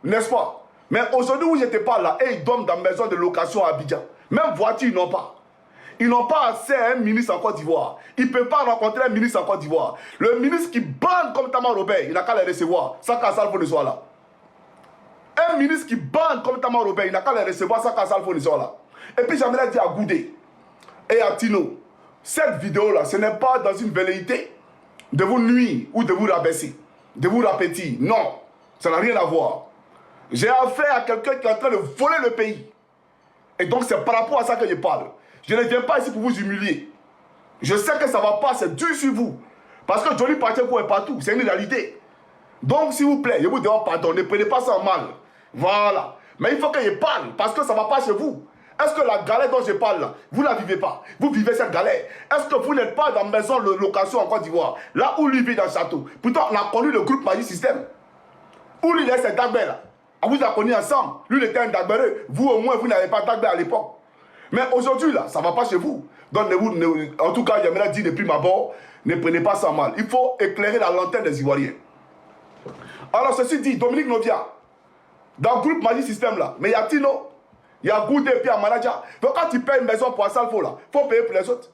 N'est-ce pas? Mais aujourd'hui où je te parle là, et ils dorment dans maison de location à Abidjan. Même voiture, ils n'ont pas. Ils n'ont pas accès à un ministre en Côte d'Ivoire. Ils ne peuvent pas rencontrer un ministre en Côte d'Ivoire. Le ministre qui bande comme Tama Robert, il n'a qu'à les recevoir, sans qu'Assalfo ne soit là. Un ministre qui bande comme Tama Robert, il n'a qu'à les recevoir, sans qu'Assalfo ne soit là. Et puis j'aimerais dire à Goudé et à Tino, cette vidéo-là, ce n'est pas dans une velléité de vous nuire ou de vous rabaisser, de vous rapetir. Non, ça n'a rien à voir. J'ai affaire à quelqu'un qui est en train de voler le pays. Et donc c'est par rapport à ça que je parle. Je ne viens pas ici pour vous humilier. Je sais que ça ne va pas, c'est dur sur vous. Parce que Johnny Pacheco est partout, c'est une réalité. Donc s'il vous plaît, je vous demande pardon, ne prenez pas ça en mal. Voilà. Mais il faut que je parle, parce que ça ne va pas chez vous. Est-ce que la galère dont je parle là, vous ne la vivez pas? Vous vivez cette galère. Est-ce que vous n'êtes pas dans la maison de location en Côte d'Ivoire? Là où lui vit dans le château. Pourtant, on a connu le groupe Magic System. Où lui laisse Dagbe là. On vous a connu ensemble. Lui, il était un Dagbereux. Vous, au moins, vous n'avez pas Dagbe à l'époque. Mais aujourd'hui, là, ça ne va pas chez vous. Donc, en tout cas, j'aimerais dire depuis ma bord, ne prenez pas ça mal. Il faut éclairer la lanterne des Ivoiriens. Alors, ceci dit, Dominique Novia, dans le groupe Magic System là, mais il y a Tino, il y a Goudé, puis il y a Manager. Donc, quand tu payes une maison pour Assalfo là, il faut payer pour les autres.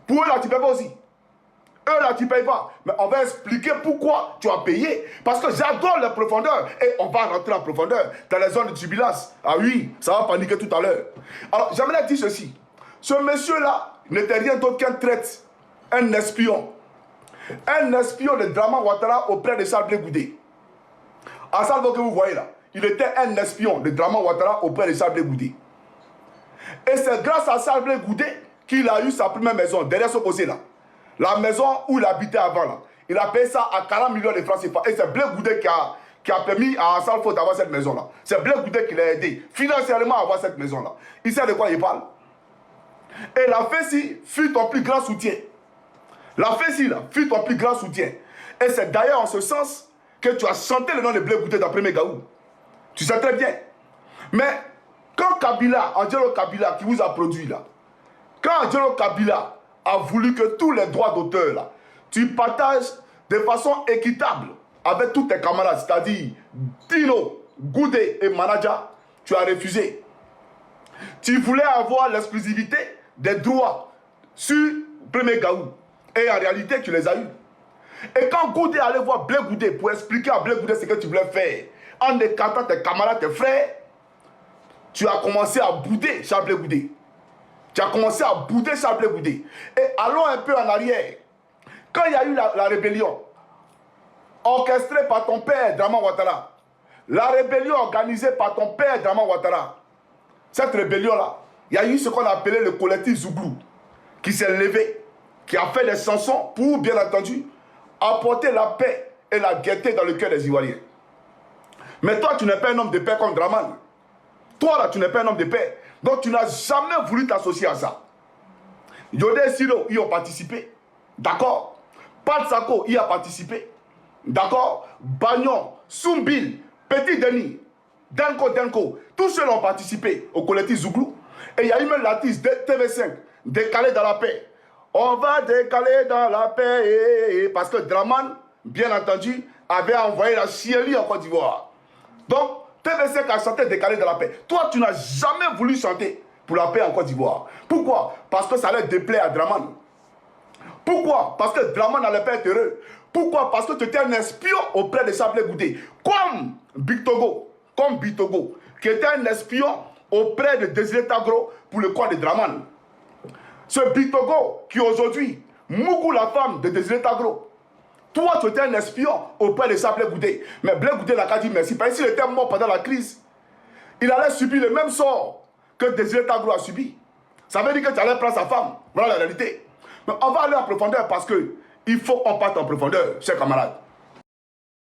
Pour eux là, tu ne payes pas aussi. Eux là, tu ne payes pas. Mais on va expliquer pourquoi tu as payé. Parce que j'adore les profondeurs. Et on va rentrer en profondeur dans les zones de turbulence. Ah oui, ça va paniquer tout à l'heure. Alors, j'aimerais dire ceci. Ce monsieur-là n'était rien d'autre qu'un traître, un espion. Un espion de Draman Ouattara auprès de Charles Goudé. Assalfo que vous voyez là, il était un espion de Draman Ouattara auprès de Charles Goudé. Et c'est grâce à Charles Goudé qu'il a eu sa première maison, derrière ce côté là. La maison où il habitait avant là. Il a payé ça à 40 millions de francs CFA. Et c'est Blé Goudé qui a permis à Assalfo d'avoir cette maison là. C'est Blé Goudé qui l'a aidé financièrement à avoir cette maison là. Il sait de quoi il parle. Et la FESI fut ton plus grand soutien. La FESI là fut ton plus grand soutien. Et c'est d'ailleurs en ce sens que tu as chanté le nom de Blé Goudé d'après Megaou. Tu sais très bien. Mais quand Kabila, Angelo Kabila qui vous a produit là, quand Angelo Kabila a voulu que tous les droits d'auteur là, tu partages de façon équitable avec tous tes camarades, c'est-à-dire Tino, Goudé et Manager, tu as refusé. Tu voulais avoir l'exclusivité des droits sur Premier Gaou. Et en réalité, tu les as eus. Et quand Goudé allait voir Blé Goudé pour expliquer à Blé Goudé ce que tu voulais faire, en écartant tes camarades, tes frères, tu as commencé à bouder Charles Blé Goudé. Tu as commencé à bouder Charles Blé Goudé. Et allons un peu en arrière. Quand il y a eu la rébellion, orchestrée par ton père Draman Ouattara, la rébellion organisée par ton père Draman Ouattara, cette rébellion-là, il y a eu ce qu'on appelait le collectif Zouglou, qui s'est levé, qui a fait des chansons pour, bien entendu, apporter la paix et la gaieté dans le cœur des Ivoiriens. Mais toi, tu n'es pas un homme de paix comme Draman. Toi, là, tu n'es pas un homme de paix. Donc, tu n'as jamais voulu t'associer à ça. Yodé et Siro y ont participé. D'accord. Pat Sako y a participé. D'accord. Bagnon, Soumbil, Petit Denis, Denko, tous ceux ont participé au collectif Zouglou. Et il y a eu même l'artiste de TV5, Décalé dans la paix. On va décaler dans la paix. Parce que Draman, bien entendu, avait envoyé la chienlit en Côte d'Ivoire. Donc, TV5 a chanté Décalé dans la paix. Toi, tu n'as jamais voulu chanter pour la paix en Côte d'Ivoire. Pourquoi? Parce que ça allait déplaire à Draman. Pourquoi? Parce que Draman n'allait pas être heureux. Pourquoi? Parce que tu étais un espion auprès de Charles Blé Goudé. Comme Bitogo, qui était un espion auprès de Désiré Tagro pour le corps de Draman. Ce Bitogo qui aujourd'hui Moukou la femme de Désiré Tagro. Toi, tu étais un espion auprès de Charles Blé Goudé. Mais Blé Goudé n'a qu'à dire merci. Parce qu'il était mort pendant la crise, il allait subir le même sort que Désiré Tagro a subi. Ça veut dire que tu allais prendre sa femme. Voilà la réalité. Mais on va aller en profondeur parce que il faut qu'on parte en profondeur, chers camarades.